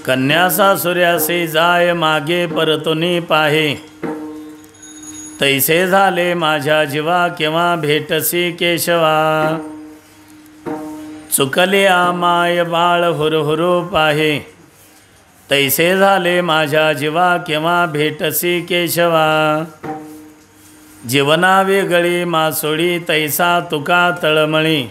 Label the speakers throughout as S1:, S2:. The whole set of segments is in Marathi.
S1: कन्यासा सूर्यासी जाय मागे परतुनी पाहे, तैसे झाले माझ्या जीवा केव्हा भेटसी केशवा। चुकले आमाय बाळ हुरहुरु पाहे, तैसे झाले माझ्या जीवा केव्हा भेटसी केशवा। जीवना वेगळी मासोळी तैसा तुका तळमळी,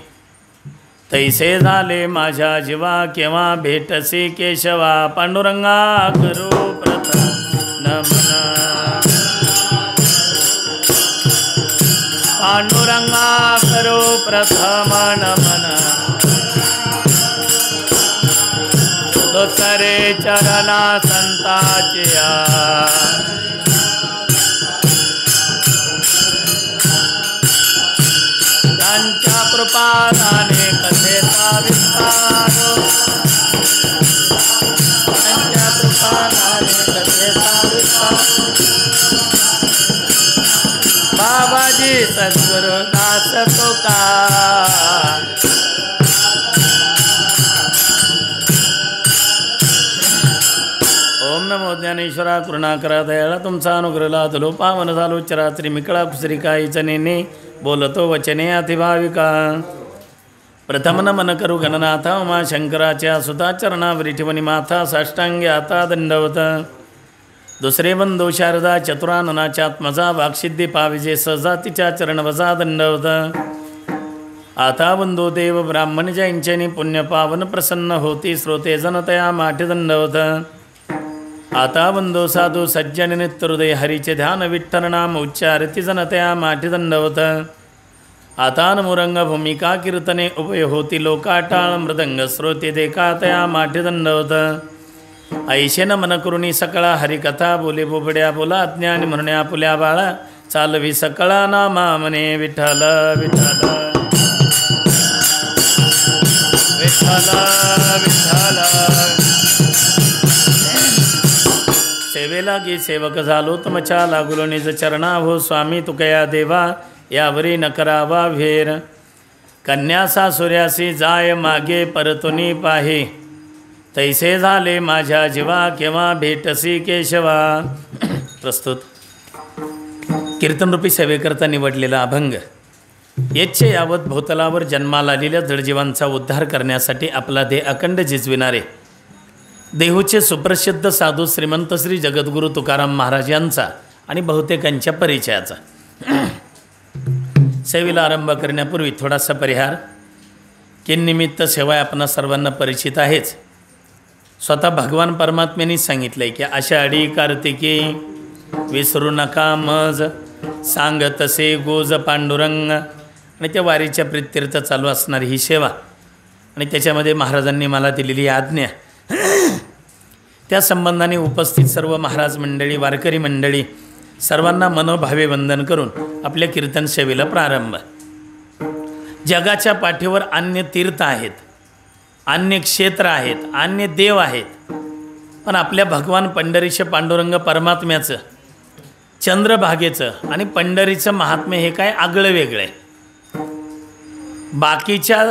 S1: तैसे झाले माझ्या जीवा केव्हा भेटसी केशवा। पांडुरंगा करू प्रथम नमन, पांडुरंगा करू प्रथम नमन। दुसरे चरणा संताचिया, त्यांच्या कृपादाने कथेचा विस्तार, त्यांच्या कृपादाने कथेचा विस्तार। बाबाजी सद्गुरु दास तुका, ओम नमो ज्ञानेश्वरा करुणाकरा दयाळा, तुमचा अनुग्रह लादलो पावन झालो चराचरी मिकळा कुसरी काहीच नेने, बोलतो वचने अतिभाविका। प्रथम नमन करू गणनाथा उमा शंकराच्या सुता चरणावरी ठिवणी माथा, साष्टांगे आता दंडवत। दुसरे बंधू शारदा चतुराननाच्या आत्मजा, वाक्सिद्धी पाविजे सजातीच्या चरणवजा दंडवत। आता बंधू देव ब्राह्मण जैंचनी पुण्य पावन प्रसन्न होती, श्रोते जनतया माठी दंडवत। आता बंधू साधू सज्जन नित्य हरीचे ध्यान, विठ्ठल नाम उच्चारती जनतया माठी दंडवत। आता नमुरंग भूमिका कीर्तने उभय होती, लोकाटाळ मृदंग श्रोते देखातया माठी दंडवत। ऐशे नमन करुणी सकळा हरिकथा, बोले बोबड्या बोला अज्ञानी म्हणण्या पुल्या बाळा, चालवी सकळा नामा म्हणे विठ्ठल विठ्ठल विठ्ठल विठ्ठल। सेवेलागी सेवक झालो तुमच्या, लागलो निज चरणा हो स्वामी तुकया देवा, यावरी न करावा भेर। कन्यासा सूर्यासी जाय मागे परतुनी पाहे, तैसे झाले माझ्या जीवा केव्हा भेटसी केशवा। प्रस्तुत कीर्तनरूपी सेवेकरता निवडलेला अभंग। येच्छे यावत भोतलावर जन्माला आलेल्या जडजीवांचा उद्धार करण्यासाठी आपला देह अखंड झिजविणारे देहूचे सुप्रसिद्ध साधू श्रीमंत श्री जगद्गुरू तुकाराम महाराज यांचा आणि बहुतेकांच्या परिचयाचा। सेवेला आरंभ करण्यापूर्वी थोडासा परिहार। किन्निमित्त सेवा आपणा सर्वांना परिचित आहेच। स्वतः भगवान परमात्म्यांनी सांगितलं आहे की आषाढी कार्तिकी विसरू नका मज, सांगतसे गोज पांडुरंग। आणि त्या वारीच्या प्रीत्यर्थ चालू असणारी ही सेवा आणि त्याच्यामध्ये महाराजांनी मला दिलेली आज्ञा, त्या संबंधाने उपस्थित सर्व महाराज मंडळी, वारकरी मंडळी सर्वांना मनोभावे वंदन करून आपल्या कीर्तन सेवेला प्रारंभ। जगाच्या पाठीवर अन्य तीर्थ आहेत, अन्य क्षेत्र आहेत, अन्य देव आहेत, पण आपल्या भगवान पंढरीचे पांडुरंग परमात्म्याचं, चंद्रभागेचं आणि पंढरीचं महात्म्य हे काय आगळं वेगळं आहे। बाकीच्या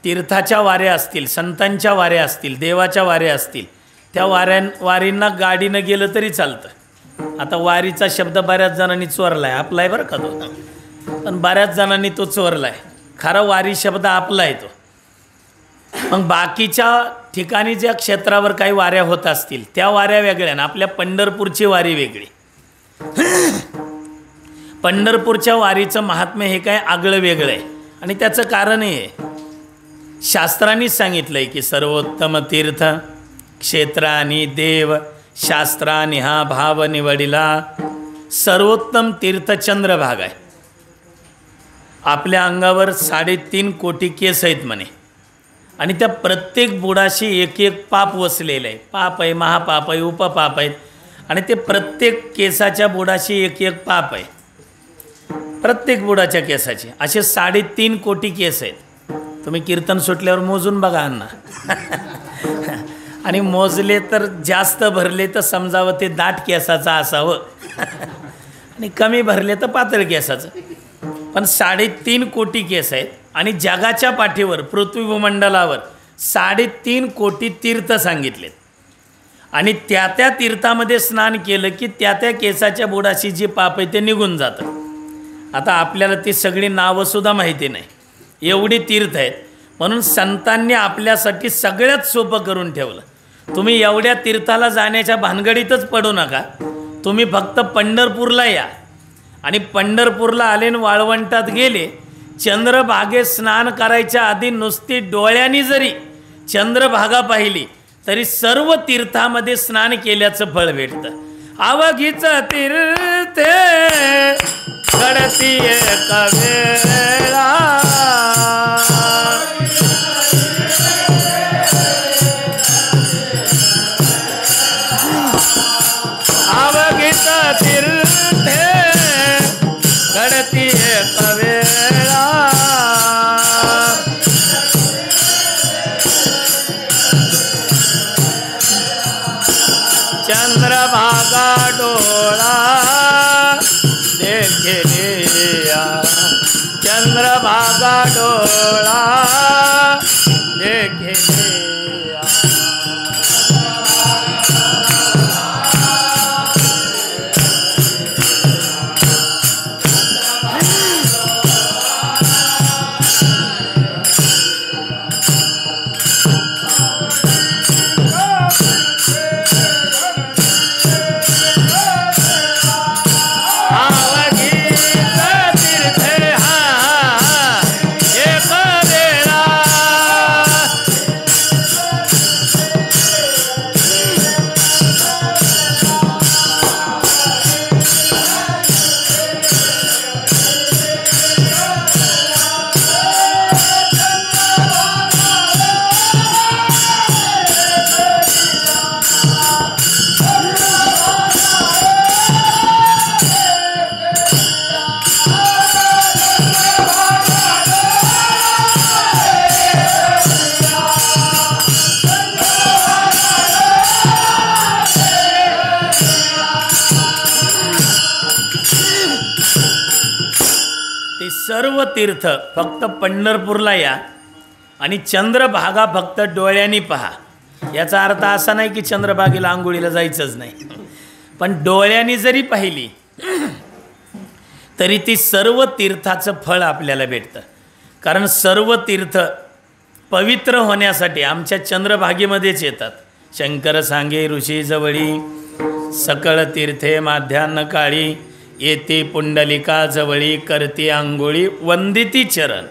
S1: तीर्थाच्या वाऱ्या असतील, संतांच्या वाऱ्या असतील, देवाच्या वाऱ्या असतील, त्या वारींना गाडीनं गेलं तरी चालतं। आता वारीचा शब्द बऱ्याच जणांनी चोरला आहे, आपला आहे बरं का तो, पण बऱ्याच जणांनी तो चोरला आहे। खरा वारी शब्द आपला आहे तो। मग बाकीच्या ठिकाणी ज्या क्षेत्रावर काही वाऱ्या होत असतील त्या वाऱ्या वेगळ्या ना, आपल्या पंढरपूरची वारी वेगळी। पंढरपूरच्या वारीचं महात्म्य हे काय आगळं वेगळं आहे आणि त्याचं कारण हे शास्त्रांनीच सांगितलं आहे की सर्वोत्तम तीर्थ क्षेत्रानी देव, शास्त्रानी हा भाव निवडिला। सर्वोत्तम तीर्थ चंद्रभाग आहे। आपल्या अंगावर 3.5 कोटी केस आहेत म्हणे आणि त्या प्रत्येक बुडाशी एक एक पाप वसलेलं आहे। पाप आहे, महापाप आहे, उपपाप आहेत आणि ते प्रत्येक केसाच्या बुडाशी एक एक पाप आहे। प्रत्येक बुडाच्या केसाची असे 3.5 कोटी केस आहेत। तुम्ही कीर्तन सुटल्यावर मोजून बघा अण्णा आणि मोजले तर जास्त भरले तर समजावं ते दाट केसाचं असावं आणि कमी भरले तर पातळ केसाचं। पण 3.5 कोटी केस आहेत आणि जगाच्या पाठीवर पृथ्वी भूमंडलावर 3.5 कोटी तीर्थ सांगितलेत। आणि त्या त्या तीर्थामध्ये स्नान केलं की त्या त्या केसाच्या बुडाशी जे पाप आहे ते निघून जातं. आता आपल्याला ती सगळी नावंसुद्धा माहिती नाही, एवढी तीर्थ आहेत. म्हणून संतांनी आपल्यासाठी सगळ्यात सोपं करून ठेवलं. तुम्ही एवढ्या तीर्थाला जाण्याच्या भानगडीतच पडू नका. तुम्ही फक्त पंढरपूरला या आणि पंढरपूरला आले आणि वाळवंटात गेले, चंद्रभागेत स्नान करायच्या आधी नुसती डोळ्यांनी जरी चंद्रभागा पाहिली तरी सर्व तीर्थामध्ये स्नान केल्याचं फळ भेटतं. अवघीच तीर्थे घडती एक वेळा, अवघीच तीर्थे घडती एक वेळा, चंद्रभागा डोळा देखलिया, चंद्रभागा डोळा देखलिया. सर्व तीर्थ फक्त पंढरपूरला या आणि चंद्रभागा फक्त डोळ्यांनी पहा. याचा अर्थ असा नाही की चंद्रभागेला आंघोळीला जायचंच नाही, पण डोळ्यांनी जरी पाहिली तरी ती सर्व तीर्थाचं फळ आपल्याला भेटतं. कारण सर्व तीर्थ पवित्र होण्यासाठी आमच्या चंद्रभागेमध्येच येतात. शंकर सांगे ऋषी जवळी, सकळ तीर्थे माध्यान्ह काळी, येते पुंडलिका जवळी, करती आंघोळी वंदिती चरण.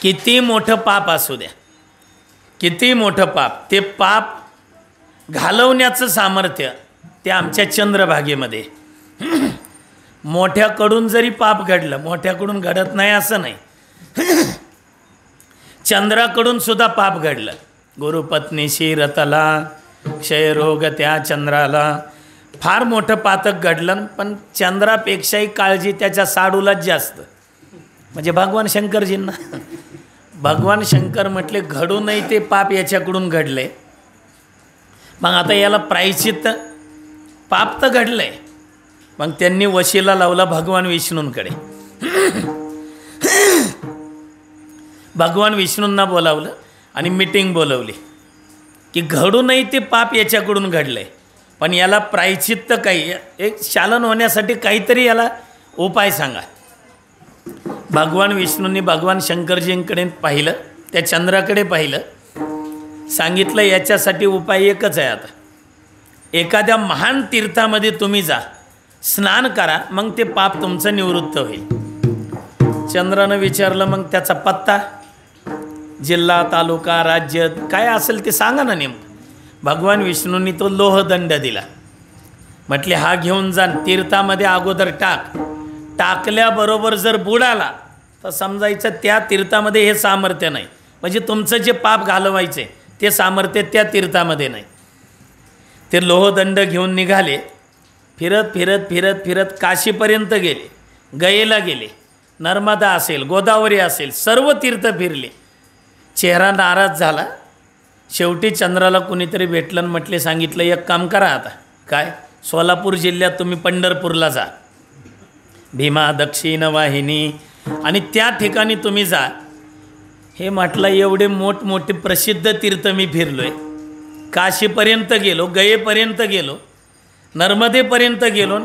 S1: किती मोठं पाप असू द्या, किती मोठं पाप, ते पाप घालवण्याचं सामर्थ्य ते आमच्या चंद्रभागेमध्ये. मोठ्याकडून जरी पाप घडलं, मोठ्याकडून घडत नाही असं नाही, चंद्राकडून सुद्धा पाप घडलं. गुरुपत्नीशी रतला, क्षयरोग त्या चंद्राला, फार मोठं पातक घडलं, पण चंद्रापेक्षाही काळजी त्याच्या साडूलाच जास्त. म्हणजे भगवान शंकरजींना, भगवान शंकर म्हटले घडू नाही ते पाप याच्याकडून घडले. मग आता याला प्रायश्चित्त, पाप तर घडलंय, मग त्यांनी वशिला लावला भगवान विष्णूंकडे. भगवान विष्णूंना बोलावलं आणि मीटिंग बोलवली की घडू नाही ते पाप याच्याकडून घडलंय, पण याला प्रायश्चित्त काही, एक शालन होण्यासाठी काहीतरी याला उपाय सांगा. भगवान विष्णूंनी भगवान शंकरजींकडे पाहिलं, त्या चंद्राकडे पाहिलं, सांगितलं याच्यासाठी उपाय एकच आहे. आता एखाद्या महान तीर्थामध्ये तुम्ही जा, स्नान करा, मग ते पाप तुमचं निवृत्त होईल. चंद्रानं विचारलं मग त्याचा पत्ता, जिल्हा, तालुका, राज्य काय असेल ते सांगा ना नेमकं. भगवान विष्णूंनी तो लोहदंड दिला. म्हटले हा घेऊन जा, तीर्थामध्ये अगोदर टाक, टाकल्याबरोबर जर बुडाला तर समजायचं त्या तीर्थामध्ये हे सामर्थ्य नाही, म्हणजे तुमचं जे पाप घालवायचे ते सामर्थ्य त्या तीर्थामध्ये नाही. ते लोहदंड घेऊन निघाले, फिरत फिरत फिरत फिरत काशीपर्यंत गेले, गयेला गेले, नर्मदा असेल, गोदावरी असेल, सर्व तीर्थ फिरले. चेहरा नाराज झाला. शेवटी चंद्राला कुणीतरी भेटलं आणि म्हटले, सांगितलं एक काम करा आता. काय? सोलापूर जिल्ह्यात तुम्ही पंढरपूरला जा, भीमा दक्षिण वाहिनी, आणि त्या ठिकाणी तुम्ही जा. हे म्हटलं एवढे मोठमोठे प्रसिद्ध तीर्थ मी फिरलो आहे, काशीपर्यंत गेलो, गयेपर्यंत गेलो, नर्मदेपर्यंत गेलो,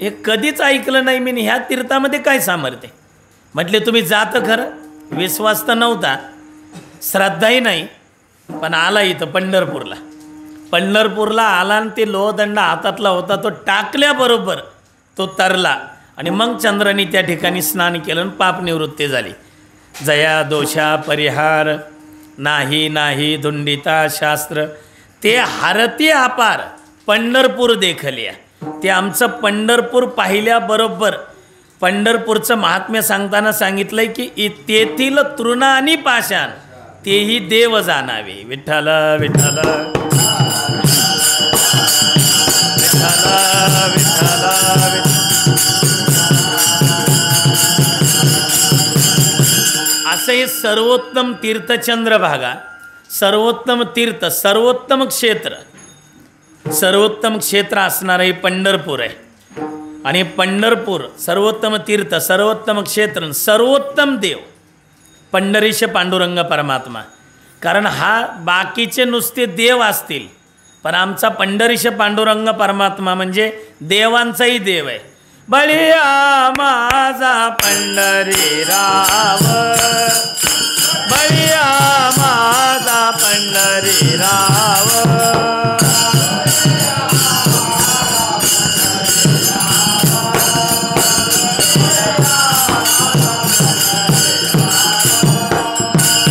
S1: हे कधीच ऐकलं नाही मी. ह्या तीर्थामध्ये काय सामर्थ्य? म्हटले तुम्ही जात खरं, विश्वास तर नव्हता, श्रद्धाही नाही, पण आला इथं पंढरपूरला. पंढरपूरला आला आणि ते लोहदंड हातातला होता तो टाकल्याबरोबर तो तरला आणि मग चंद्राने त्या ठिकाणी स्नान केलं आणि पापनिवृत्ती झाली. जया दोषा परिहार नाही नाही धुंडिता शास्त्र, ते हारती अपार पंढरपूर देखलिया. ते आमचं पंढरपूर पाहिल्याबरोबर पंढरपूरचं महात्म्य सांगताना सांगितलंय की तेथील तृण आणि पाषाण तेही देव जाणावे. विठ्ठल विठ्ठल विठ्ठल विठ्ठल. असं हे सर्वोत्तम तीर्थ चंद्रभागा, सर्वोत्तम तीर्थ, सर्वोत्तम क्षेत्र, सर्वोत्तम क्षेत्र असणारं हे पंढरपूर आहे. आणि पंढरपूर सर्वोत्तम तीर्थ, सर्वोत्तम क्षेत्र, सर्वोत्तम देव पंढरीश पांडुरंग परमात्मा. कारण हा बाकीचे नुसते देव असतील, पण आमचा पंढरीश पांडुरंग परमात्मा म्हणजे देवांचाही देव आहे. बळिया माझा पंढरीराव, बळिया माझा पंढरीराव.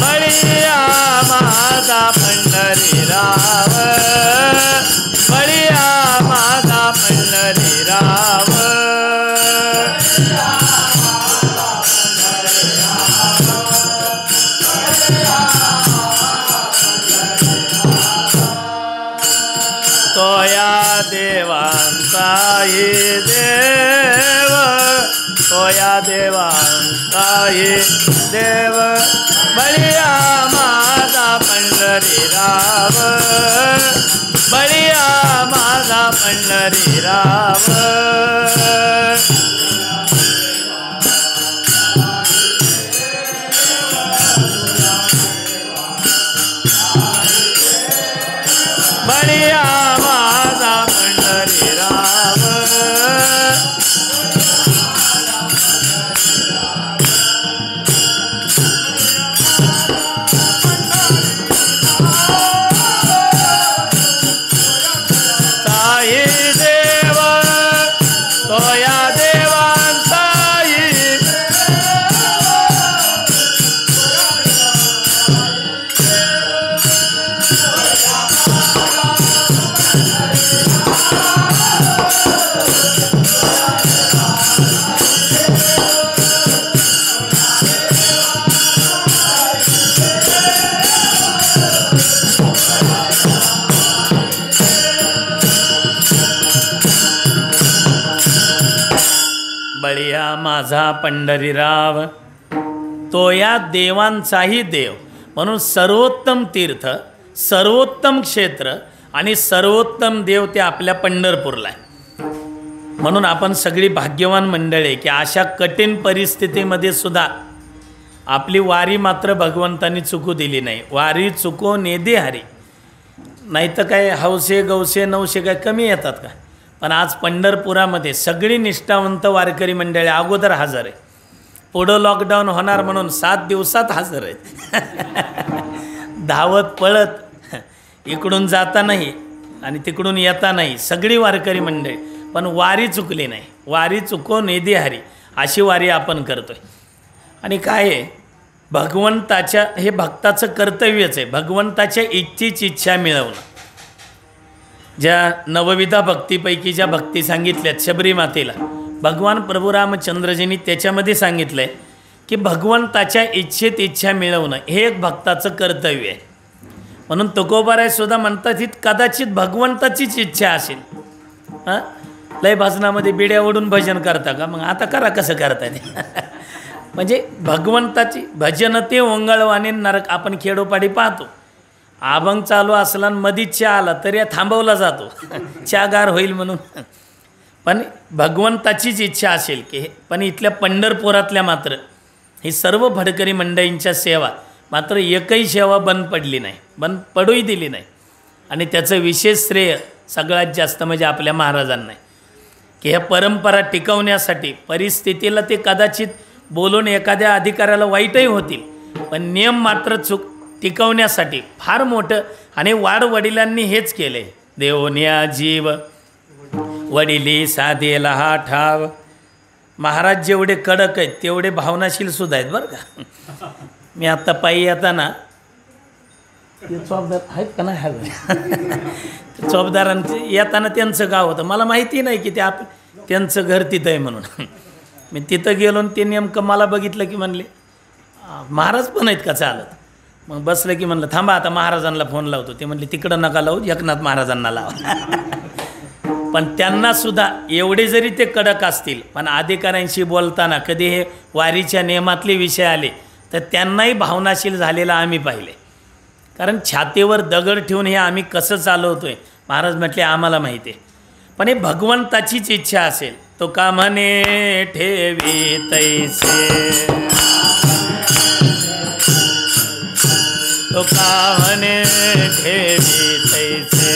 S1: बळिया माझा पंढरीराव, बळिया माझा पंढरीराव. तोया देवांचाही देव, तोया देवांचाही देव. बळिया माझा पंढरीराव, बळिया माझा पंढरीराव. बळिया माझा पंढरीराव. साई देव, तोया देवांचाही. बळिया माझा पंढरीराव, तो या देवांचाही देव. म्हणून सर्वोत्तम तीर्थ, सर्वोत्तम क्षेत्र आणि सर्वोत्तम देव ते आपल्या पंढरपूरला आहे. म्हणून आपण सगळी भाग्यवान मंडळी की अशा कठीण परिस्थितीमध्ये सुद्धा आपली वारी मात्र भगवंतांनी चुकू दिली नाही. वारी चुको नेदे हरी. नाही तर काय हौसे गौसे नवशे काय कमी येतात का? पण आज पंढरपुरामध्ये सगळी निष्ठावंत वारकरी मंडळी अगोदर हजर आहे. पुढं लॉकडाऊन होणार म्हणून 7 दिवसात हजर आहेत. धावत पळत इकडून जाता नाही आणि तिकडून येता नाही, सगळी वारकरी मंडळी. पण वारी चुकली नाही. वारी चुको नेदी हरी अशी वारी आपण करतोय. आणि काय आहे, भगवंताच्या, हे भक्ताचं कर्तव्यच आहे, भगवंताच्या इच्छेची इच्छा मिळवणं. ज्या नवविधा भक्तीपैकी ज्या भक्ती सांगितल्यात शबरी मातेला, भगवान प्रभू रामचंद्रजींनी त्याच्यामध्ये सांगितलं आहे की भगवंताच्या इच्छेत इच्छा मिळवणं हे एक भक्ताचं कर्तव्य आहे. म्हणून तुकोबारायसुद्धा म्हणतात ही कदाचित भगवंताचीच इच्छा असेल. हां, लय भजनामध्ये बिड्या ओढून भजन करता का? मग आता करा कसं करता ते. म्हणजे भगवंताची भजन ते ओंगळवाने नरक. आपण खेडोपाडी पाहतो, अभंग चालू असला आणि मधीच चहा आला तरी थांबवला जातो चहा गार होईल म्हणून. पण भगवंताचीच इच्छा असेल की, पण इथल्या पंढरपुरातल्या मात्र ही सर्व भडकरी मंडळींच्या सेवा मात्र एकही सेवा बंद पडली नाही, बंद पडूही दिली नाही. आणि त्याचं विशेष श्रेय सगळ्यात जास्त म्हणजे आपल्या महाराजांना आहे की ह्या परंपरा टिकवण्यासाठी परिस्थितीला ते कदाचित बोलून एखाद्या अधिकाऱ्याला वाईटही होतील, पण नियम मात्र टिकवण्यासाठी फार मोठं. आणि वाडवडिलांनी हेच केले. देवोनिया जीव वडिली साधेला हा ठाव. महाराज जेवढे कडक आहेत तेवढे भावनाशील सुद्धा आहेत बरं का. मी आत्ता पायी येताना चौबदार आहेत का नाही हवे चौबदारांचं येताना त्यांचं गाव होतं. मला माहिती नाही की त्यांचं घर तिथं आहे म्हणून. मी तिथं गेलो आणि ते नेमकं मला बघितलं की म्हणले महाराज पण आहेत का चालत. मग बसलं की म्हणलं थांबा आता महाराजांना फोन लावतो. ते म्हणले तिकडं नका लावू, एकनाथ महाराजांना लावा. पण त्यांनासुद्धा एवढे जरी ते कडक असतील पण अधिकाऱ्यांशी बोलताना कधी हे वारीच्या नियमातले विषय आले तर त्यांनाही भावनाशील झालेलं आम्ही पाहिले. कारण छातीवर दगड ठेवून हे आम्ही कसं चालवतो आहे महाराज म्हटले आम्हाला माहिती आहे. पण हे भगवंताचीच इच्छा असेल तो का म्हणे ठेवी तैसे, तो का म्हणे ठेवी तैसे,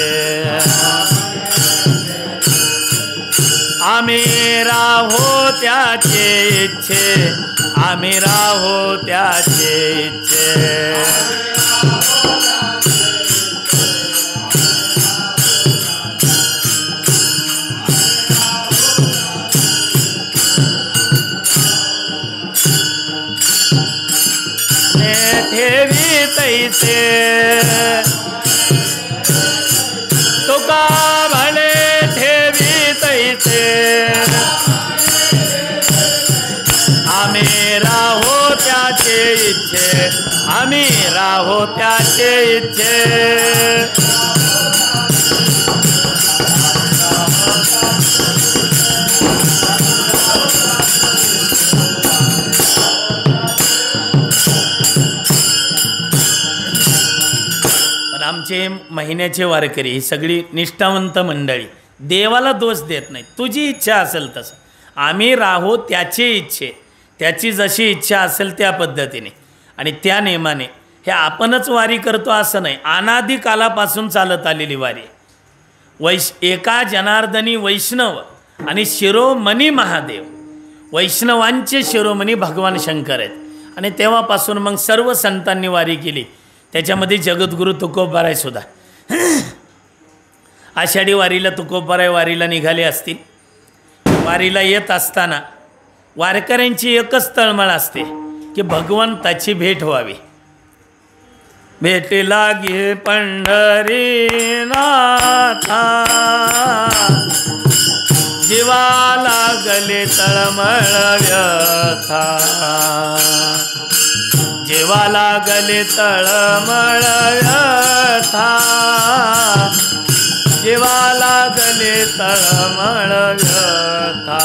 S1: आम्ही राहो त्याचे इच्छे, आम्ही राहो त्याचे इच्छे. ठेवी तैसे, तो का म्हणे ठेवी तैसे, आम्ही राहो त्याचे इच्छे, आम्ही राहो त्याचे इच्छे. आमचे महिन्याचे वारकरी ही सगळी निष्ठावंत मंडळी देवाला दोष देत नाही. तुझी इच्छा असेल तसं आम्ही राहो त्याची इच्छे, त्याची जशी इच्छा असेल त्या पद्धतीने आणि त्या नियमाने. हे आपणच वारी करतो असं नाही, अनादी कालापासून चालत आलेली वारी. एका जनार्दनी वैष्णव आणि शिरोमणी महादेव, वैष्णवांचे शिरोमणी भगवान शंकर आहेत. आणि तेव्हापासून मग सर्व संतांनी वारी केली. त्याच्यामध्ये जगद्गुरू तुकोबाराय सुद्धा. आषाढी वारीला तुकोबाराय वारीला निघाले असतील. वारीला येत असताना वारकऱ्यांची एकच तळमळ असते की भगवंताची भेट व्हावी. भेटी लागे पंढरी नाथा, जीवा लागले तळमळ व्यथा, जीवा लागले तळमळ व्यथा, जीवा लागले तळमळ व्यथा.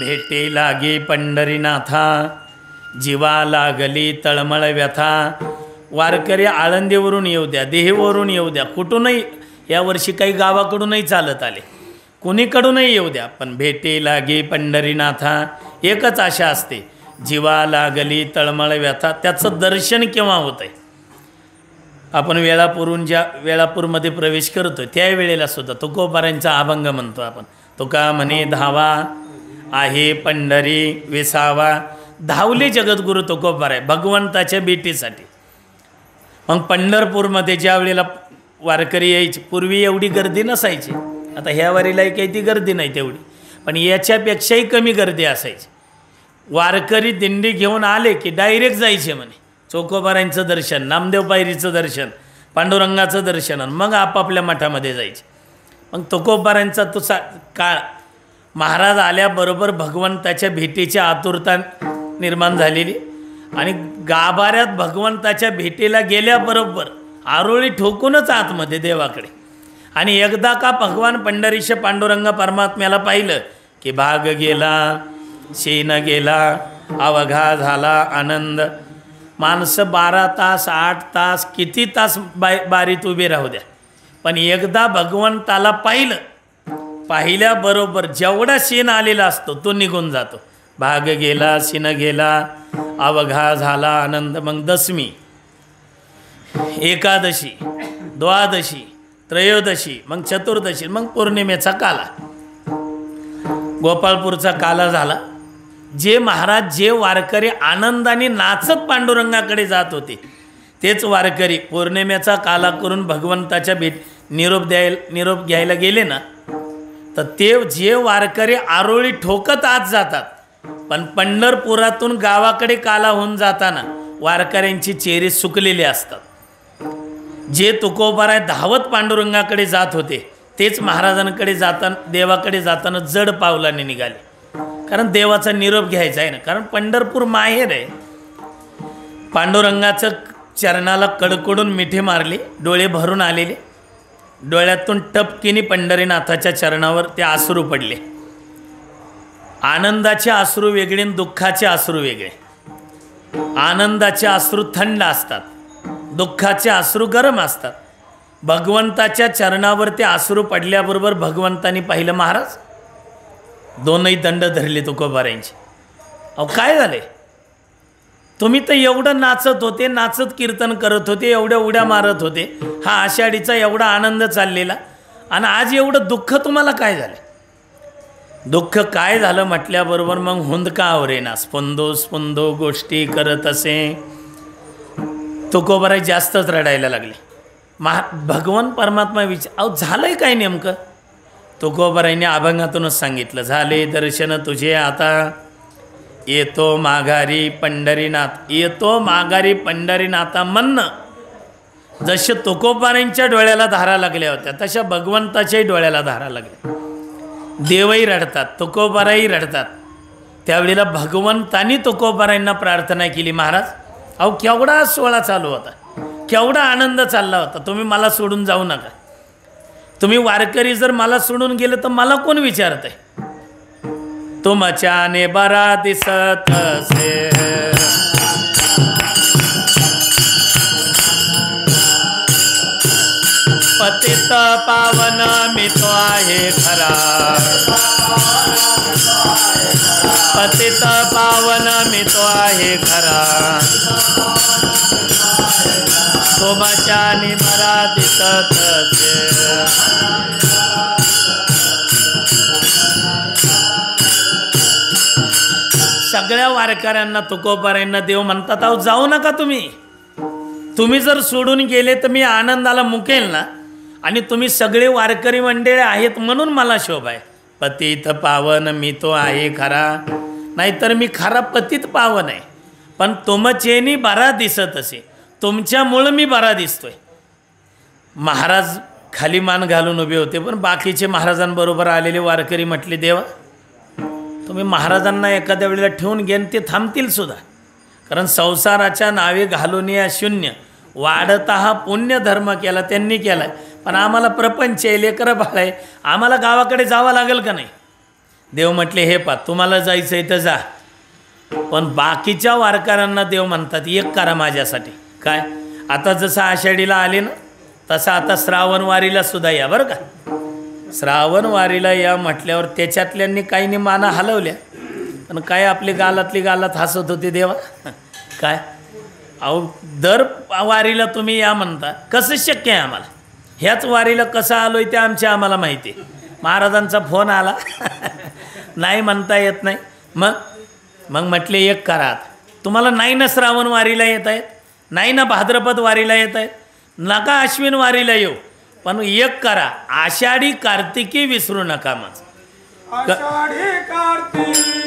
S1: भेटे लागे पंढरीनाथा, जीवा लागली तळमळ व्यथा. वारकरी आळंदीवरून येऊ द्या, देहवरून येऊ द्या, कुठूनही यावर्षी काही गावाकडूनही चालत आले, कुणीकडूनही येऊ द्या, पण भेटे लागे पंढरीनाथा एकच आशा असते, जीवा लागली तळमळ व्यथा. त्याचं दर्शन केव्हा होतं आहे. आपण वेळापूरमध्ये प्रवेश करतो त्यावेळेला सुद्धा तुकोबारांचा अभंग म्हणतो आपण. तुका म्हणे धावा आहे पंढरी विसावा. धावले जगद्गुरू तुकोबाराय भगवंताच्या भेटीसाठी. मग पंढरपूरमध्ये ज्या वेळेला वारकरी यायची, पूर्वी एवढी गर्दी नसायची, आता ह्या वारीला काही ती गर्दी नाही तेवढी, पण याच्यापेक्षाही कमी गर्दी असायची. वारकरी दिंडी घेऊन आले की डायरेक्ट जायचे म्हणे चोकोबारांचं दर्शन, नामदेव पायरीचं दर्शन, पांडुरंगाचं दर्शन, मग आपापल्या मठामध्ये जायचे. मग तुकोबारांचा तो काळ, महाराज आल्याबरोबर भगवंताच्या भेटीची आतुरता निर्माण झालेली आणि गाभाऱ्यात भगवंताच्या भेटीला गेल्याबरोबर आरोळी ठोकूनच आतमध्ये देवाकडे. आणि एकदा का भगवान पंढरीश पांडुरंग परमात्म्याला पाहिलं की भाग गेला, शेण गेला, अवघा झाला आनंद. माणसं 12 तास 8 तास किती तास बारीत उभे राहू द्या, पण एकदा भगवंताला पाहिल्याबरोबर जेवढा शेण आलेला असतो तो निघून जातो. भाग गेला, शेण गेला, अवघा झाला आनंद. मग दशमी, एकादशी, द्वादशी, त्रयोदशी, मग चतुर्दशी, मग पौर्णिमेचा काला, गोपाळपूरचा काला झाला. जे महाराज, जे वारकरी आनंदाने नाचत पांडुरंगाकडे जात होते, तेच वारकरी पौर्णिमेचा काला करून भगवंताच्या निरोप घ्यायला गेले ना, तर ते जे वारकरी आरोळी ठोकत आत जातात, पण पंढरपुरातून गावाकडे काला होऊन जाताना वारकऱ्यांची चेहरे सुकलेले असतात. जे तुकोबाराय धावत पांडुरंगाकडे जात होते, तेच महाराजांकडे जाताना, देवाकडे जाताना जड पावलाने निघाले. कारण देवाचा निरोप घ्यायचा आहे ना, कारण पंढरपूर माहेर आहे. पांडुरंगाचं चरणाला कडकडून मिठी मारली, डोळे भरून आलेले, डोळ्यातून टपकिनी पंढरीनाथाच्या चरणावर ते अश्रू पडले. आनंदाचे अश्रू वेगळे आणि दुःखाचे अश्रू वेगळे. आनंदाचे अश्रू थंड असतात, दुःखाचे अश्रू गरम असतात. भगवंताच्या चरणावर ते अश्रू पडल्याबरोबर भगवंतानी पाहिलं महाराज दोनही दंड धरले तुकोबारांचे. अहो काय झाले, तुम्ही तर एवढं नाचत होते, नाचत कीर्तन करत होते, एवढ्या उड्या मारत होते, हा आषाढीचा एवढा आनंद चाललेला, आणि आज एवढं दुःख तुम्हाला काय झालं? दुःख काय झालं म्हटल्याबरोबर मग हुंदका आवरेना, स्पंदो स्पंदो गोष्टी करत असे. तुकोबाराय जास्तच रडायला लागले. भगवान परमात्मा अहो झालंय काय नेमकं? तुकोबारायने अभंगातूनच सांगितलं, झाले दर्शन तुझे आता, येतो माघारी पंढरीनाथ, येतो माघारी पंढरीनाथा म्हणणं. जसे तुकोबारांच्या डोळ्याला धारा लागल्या होत्या, तशा भगवंताच्याही डोळ्याला धारा लागल्या. देवही रडतात, तुकोबाराही रडतात. त्यावेळेला भगवंतानी तुकोबारांना प्रार्थना केली, महाराज अहो केवढा सोहळा चालू होता, केवढा आनंद चालला होता, तुम्ही मला सोडून जाऊ नका. तुम्ही वारकरी जर मला सोडून गेले तर मला कोण विचारत आहे? तुमच्याने बरा दिसत असे, पतित पावन मी तो आहे खरा, पतित पावन मी तो आहे खरा, तुमच्याने बरा दिसत असे. सगळ्या वारकऱ्यांना तुकोबारांना देव म्हणतात, अहो जाऊ नका तुम्ही, तुम्ही जर सोडून गेले तर मी आनंदाला मुकेल ना, आणि तुम्ही सगळे वारकरी मंडळी आहेत म्हणून मला शोभा आहे. पतित पावन मी तो आहे खरा, नाहीतर मी खरा पतित पावन आहे, पण तुमचेनी बरा दिसत असे, तुमच्यामुळं मी बरा दिसतोय. महाराज खाली मान घालून उभे होते, पण बाकीचे महाराजांबरोबर आलेले वारकरी म्हटले, देवा तुम्ही महाराजांना एखाद्या वेळेला ठेवून घेन ते थांबतील सुद्धा, कारण संसाराच्या नावे घालून या शून्य वाढता हा पुण्य धर्म केला त्यांनी केला आहे, पण आम्हाला प्रपंच आहे, लेकरं बाळ आहे, आम्हाला गावाकडे जावं लागेल का नाही? देव म्हटले, हे पा तुम्हाला जायचं आहे तर जा, पण बाकीच्या वारकऱ्यांना देव म्हणतात एक करा माझ्यासाठी. काय? आता जसं आषाढीला आले ना, तसं आता श्रावण वारीला सुद्धा या बरं का. श्रावण वारीला या म्हटल्यावर त्याच्यातल्यांनी काहींनी माना हलवल्या, पण काय आपली गालातली गालात हसत होते देवा. काय अहो दर वारीला तुम्ही या म्हणता, कसं शक्य आहे आम्हाला? ह्याच वारीला कसं आलोय ते आम्हाला माहिती आहे. महाराजांचा फोन आला नाही म्हणता येत नाही. मग म्हटले एक करा, तुम्हाला नाही ना श्रावण वारीला येत आहेत, नाही ना भाद्रपद वारीला येत आहेत, नका अश्विन वारीला येऊ, पण एक करा, आषाढी कार्तिकी विसरू नका. मग
S2: आषाढी कार्तिकी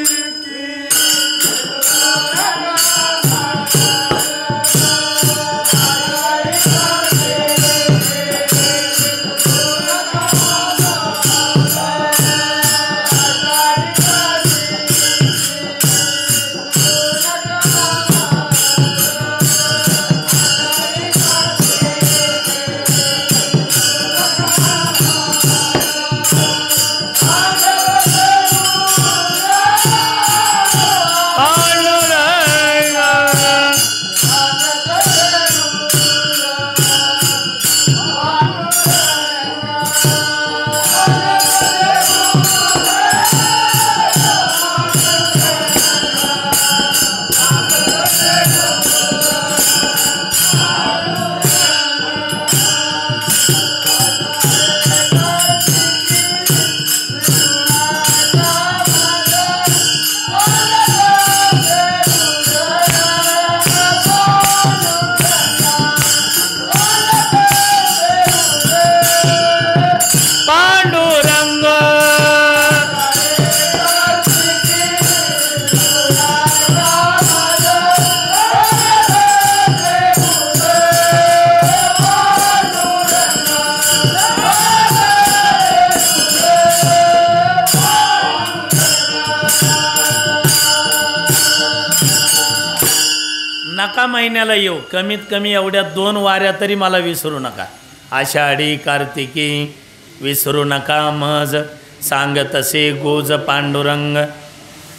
S1: नका महिन्याला येऊ, कमीत कमी एवढ्या 2 वाऱ्या तरी मला विसरू नका. आषाढी कार्तिकी विसरू नका मज, सांग तसे गोज पांडुरंग.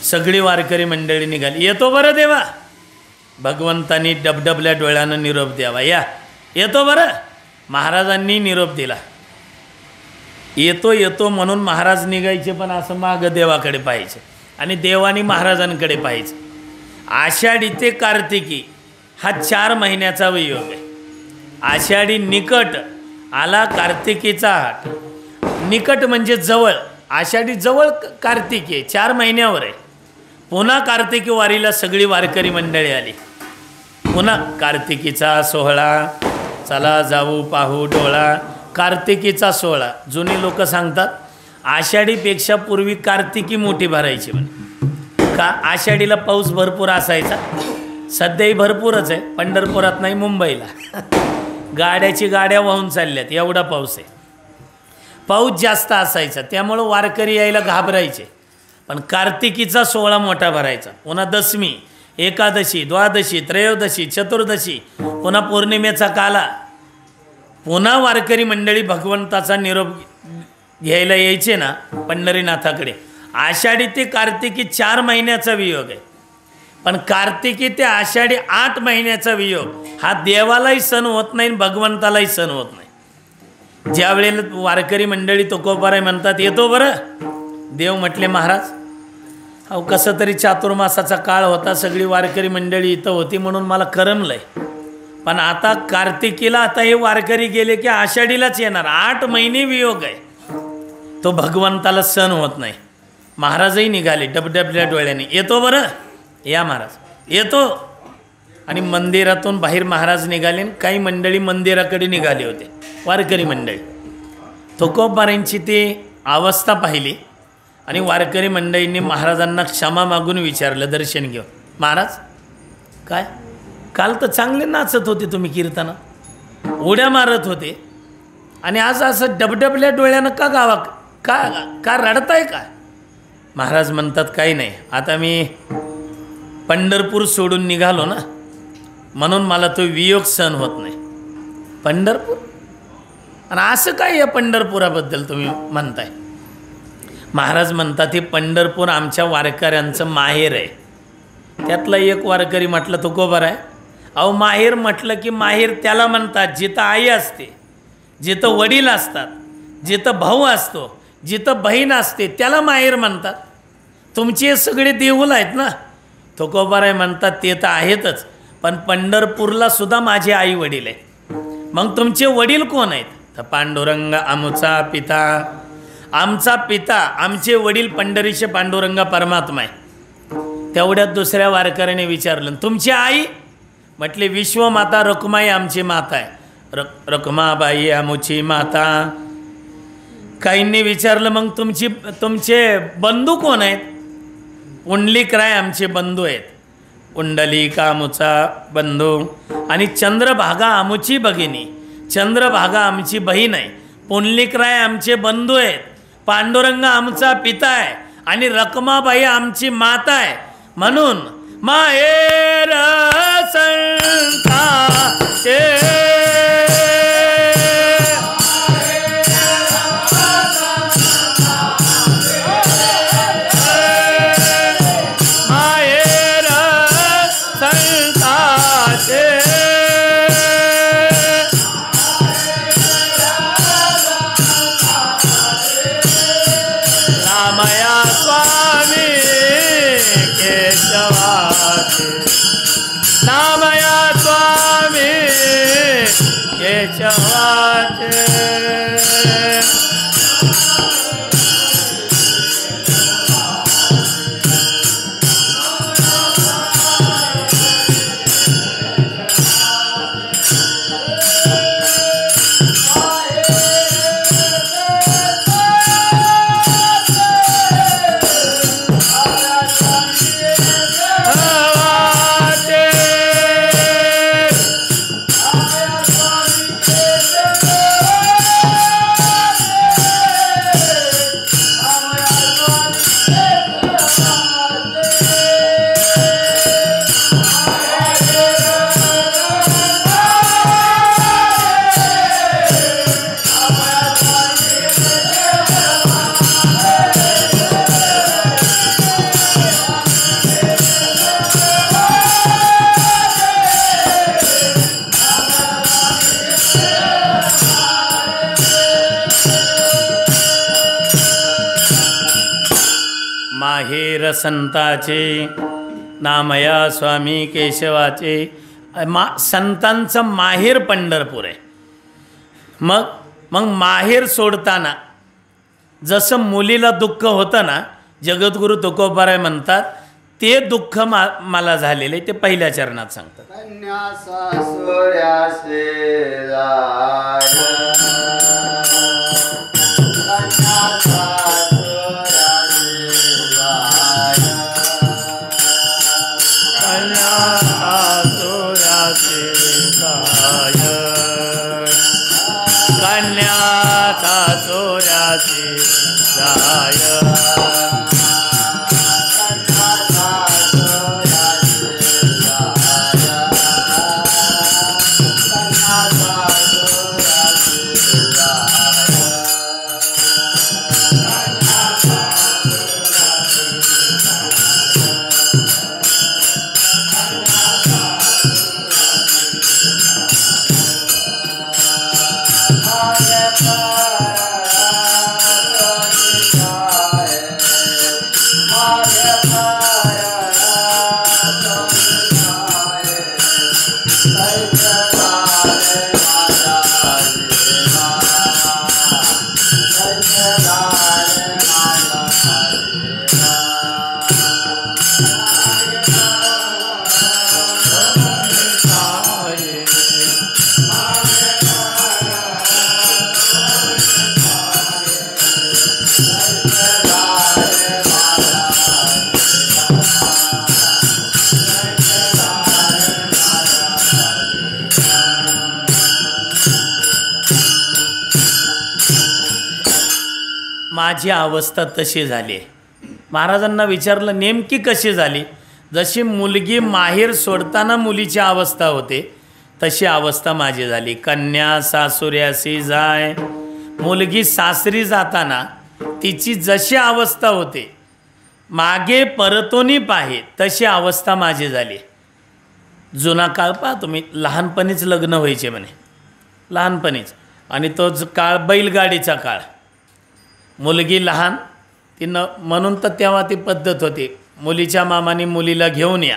S1: सगळी वारकरी मंडळी निघाली. येतो बरं देवा, भगवंतांनी डबडबल्या डोळ्यानं निरोप द्यावा. या येतो बरं. महाराजांनी निरोप दिला. येतो येतो म्हणून महाराज निघायचे, पण असं मागं देवाकडे पाहायचे आणि देवानी महाराजांकडे पाहायचं. आषाढी ते कार्तिकी हा 4 महिन्याचा वियोग आहे. आषाढी निकट आला, कार्तिकीचा हाट. निकट म्हणजे जवळ, आषाढी जवळ, कार्तिकी 4 महिन्यावर आहे. पुन्हा कार्तिकी वारीला सगळी वारकरी मंडळी आली. पुन्हा कार्तिकीचा सोहळा, चला जाऊ पाहू डोळा. कार्तिकीचा सोहळा, जुनी लोक सांगतात आषाढीपेक्षा पूर्वी कार्तिकी मोठी भरायची म्हणे. का आषाढीला पाऊस भरपूर असायचा, सध्याही भरपूरच आहे, पंढरपुरात नाही मुंबईला. गाड्याची गाड्या वाहून चालल्यात, एवढा पाऊस आहे. पाऊस जास्त असायचा, त्यामुळं वारकरी यायला घाबरायचे. पण कार्तिकीचा सोहळा मोठा भरायचा. पुन्हा दशमी, एकादशी, द्वादशी, त्रयोदशी, चतुर्दशी, पुन्हा पौर्णिमेचा काला. पुन्हा वारकरी मंडळी भगवंताचा निरोप घ्यायला यायचे ना पंढरीनाथाकडे. आषाढी ते कार्तिकी 4 महिन्याचा वियोग आहे, पण कार्तिकी ते आषाढी 8 महिन्याचा वियोग. हा देवालाही सण होत नाही, भगवंतालाही सण होत नाही. ज्या वेळेला वारकरी मंडळी तुकोबाराय म्हणतात येतो बरं, देव म्हटले महाराज अहो कसं तरी चातुर्मासाचा काळ होता, सगळी वारकरी मंडळी इथं होती म्हणून मला करमलंय, पण आता कार्तिकीला आता हे वारकरी गेले की आषाढीलाच येणार. 8 महिने वियोग आहे, तो भगवंताला सण होत नाही. महाराजही निघाले डबडबल्या डोळ्याने. येतो बरं, या महाराज येतो. आणि मंदिरातून बाहेर महाराज निघाले. काही मंडळी मंदिराकडे निघाले होते, वारकरी मंडळी. तुकोबारांची ती अवस्था पाहिली आणि वारकरी मंडळींनी महाराजांना क्षमा मागून विचारलं दर्शन घेऊन, महाराज काय काल तर चांगले नाचत होते तुम्ही, कीर्तनात उड्या मारत होते, आणि आज असं डबडबल्या डोळ्यानं का गावा का का रडताय का? महाराज म्हणतात काही नाही, आता मी पंढरपूर सोडून निघालो ना, म्हणून मला तो वियोग सहन होत नाही. पंढरपूर, आणि असं काय या पंढरपुराबद्दल तुम्ही म्हणताय? महाराज म्हणतात हे पंढरपूर आमच्या वारकऱ्यांचं माहेर आहे. त्यातला एक वारकरी म्हटलं तुकोबाराय आहे, अहो माहेर म्हटलं की माहेर त्याला म्हणतात जिथं आई असते, जिथं वडील असतात, जिथं भाऊ असतो, जिथं बहीण असते, त्याला माहेर म्हणतात. तुमचे हे सगळे देऊळ आहेत ना. तुकोबाराय म्हणतात ते तर आहेतच, पण पंढरपूरला सुद्धा माझे आई वडील आहेत. मग तुमचे वडील कोण आहेत? तर पांडुरंग आमचा पिता. आमचा पिता, आमचे वडील पंढरीश पांडुरंग परमात्मा आहे. तेवढ्यात दुसऱ्या वारकऱ्याने विचारलं तुमची आई? म्हटली विश्वमाता रखुमाई आमची माता आहे. रखुमाबाई आमची माता. काहींनी विचारलं मग तुमचे बंधू कोण आहेत? पुंडलिकराय आमचे बंधू आहेत. पुंडलिक आमुचा बंधू आणि चंद्रभागा आमुची भगिनी. चंद्रभागा आमची बहीण आहे. पुंडलिकराय आमचे बंधू आहेत. पांडुरंग आमचा पिता आहे आणि रखुमाबाई आमची माता आहे. म्हणून माहेर संताचे माहेर संताचे रामया स्वामी केशवाचे. रामया स्वामी केशवाचे. माहेर संताचे नामया स्वामी केशवाचे. संतांचं माहेर पंढरपूर आहे. मग माहेर सोडताना जसं मुलीला दुःख होतं ना, जगद्गुरु तुकोबाराय म्हणतात ते दुःख मला झालेले ते पहिल्या चरणात सांगतात.
S3: कन्या सासुऱ्यासे जाय. कन्या सासुऱ्यासे जाय.
S1: कन्या सासुऱ्यासे जाय. कन्या सासुऱ्यासे जाय. माझी अवस्था तशी झाली. महाराजांना विचारलं नेमकी कशी झाली? जशी मुलगी माहेर सोडताना मुलीची अवस्था होते तशी अवस्था माझी झाली. कन्या सासुऱ्यासी जाय. मुलगी सासरी जाताना तिची जशी अवस्था होते मागे परतोनी पाहे तशी अवस्था माझी झाली. जुना काळ पहा तुम्ही, लहानपणीच लग्न व्हायचे म्हणे, लहानपणीच. आणि तोच काळ बैलगाडीचा काळ. मुलगी लहान तिनं म्हणून तर तेव्हा ती पद्धत होती, मुलीच्या मामाने मुलीला घेऊन या,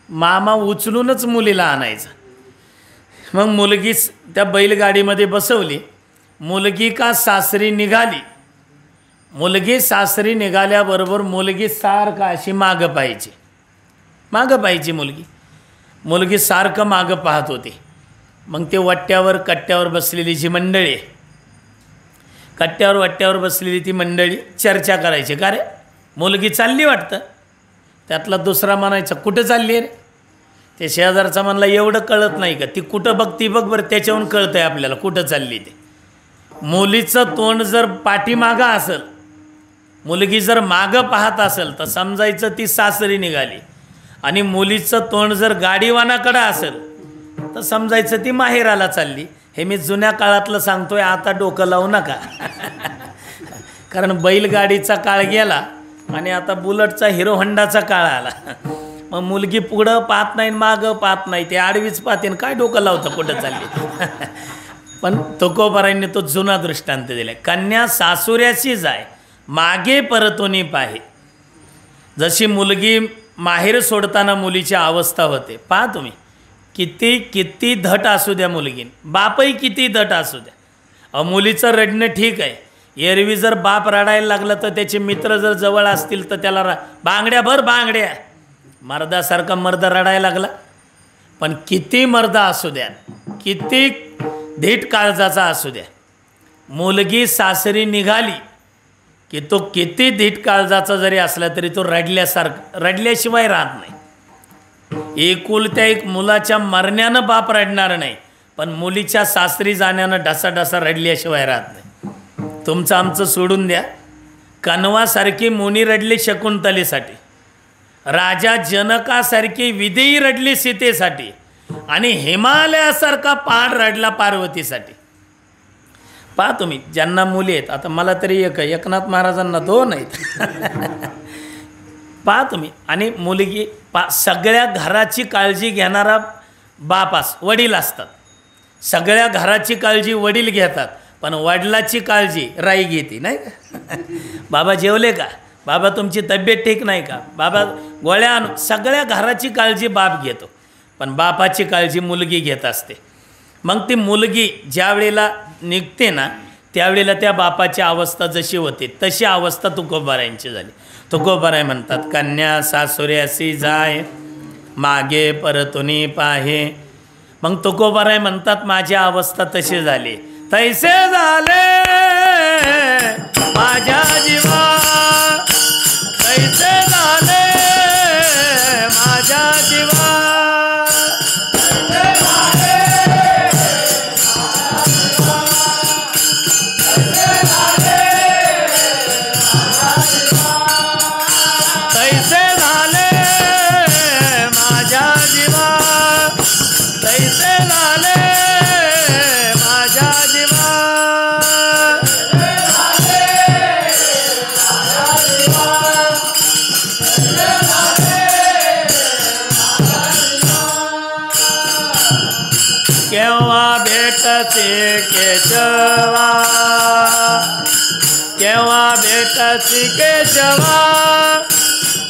S1: मामा उचलूनच मुलीला आणायचा. मग मुलगी त्या बैलगाडीमध्ये बसवली. मुलगी का सासरी निघाली. मुलगी सासरी निघाल्याबरोबर मुलगी सारखा अशी मागं पाहिजे मुलगी. मुलगी सारखं मागं पाहत होती. मग ते वट्ट्यावर कट्ट्यावर बसलेली जी मंडळी आहे, कट्ट्यावर वट्ट्यावर बसलेली ती मंडळी चर्चा करायची. का रे मुलगी चालली वाटतं. त्यातला दुसरा म्हणायचा कुठं चालली रे. ते शेजारचा म्हणला एवढं कळत नाही का, ती कुठं बघ ती बघ बरं, त्याच्याहून कळतं आहे आपल्याला कुठं चालली ते. मुलीचं तोंड जर पाठीमागं असेल, मुलगी जर मागं पाहत असेल तर समजायचं ती सासरी निघाली, आणि मुलीचं तोंड जर गाडीवानाकडं असेल तर समजायचं ती माहेराला चालली. हे मी जुन्या काळातलं सांगतोय, आता डोकं लावू नका. कारण बैलगाडीचा काळ गेला आणि आता बुलटचा हिरो होंडाचा काळ आला. मग मुलगी पुढं पाहत नाही मागं पाहत नाही, ते आडवीच पाहते, काय डोकं लावतं कुठं चालली. पण तुकोबारांनी तो जुना दृष्टांत दिला. कन्या सासुऱ्याशी जाय मागे परतोनी पाहे. जशी मुलगी माहेर सोडताना मुलीची अवस्था होते पहा तुम्ही. किती धट असू द्या मुलगीन, बापही किती धट असू द्या, मुलीचं रडणं ठीक आहे. एरवी जर बाप रडायला लागला तर त्याचे मित्र जर जवळ असतील तर त्याला बांगड्या भर बांगड्या, मर्दासारखा मर्द रडायला लागला. पण किती मर्द असू द्या, किती धीट काळजाचा असू द्या, मुलगी सासरी निघाली की तो किती धीट काळजाचा जरी असला तरी तो रडल्याशिवाय राहत नाही. एकुलत्या एक मुलाच्या मरण्यानं बाप रडणार नाही, पण मुलीच्या सासरी जाण्यानं ढसाढसा रडल्याशिवाय राहत नाही. तुमचं आमचं सोडून द्या. कणवासारखी मुनी रडली शकुंतलेसाठी, राजा जनकासारखी विदेही रडली सीतेसाठी, आणि हिमालयासारखा पहाड रडला पार्वतीसाठी. पहा तुम्ही, ज्यांना मुली आहेत, आता मला तरी एकनाथ महाराजांना 2 आहेत. पहा तुम्ही. आणि मुलगी सगळ्या घराची काळजी घेणारा वडील असतात. सगळ्या घराची काळजी वडील घेतात, पण वडिलाची काळजी राई घेते नाही का. बाबा जेवले का, बाबा तुमची तब्येत ठीक नाही का, बाबा गोळ्या आणू. सगळ्या घराची काळजी बाप घेतो, पण बापाची काळजी मुलगी घेत असते. मग ती मुलगी ज्या वेळेला निघते ना, त्यावेळेला त्या बापाची अवस्था जशी होते तशी अवस्था तुकोबारायांची झाली. तुकोबाराय म्हणतात, कन्या सासुऱ्यासी जाय मागे परतुनी पाहे. मग तुकोबाराय म्हणतात, माझी अवस्था तशी झाली. तैसे झाले माझ्या जीवा, तैसे झाले माझ्या जीवा. केव्हा भेटते केशवा, केव्हा भेटते केशवा,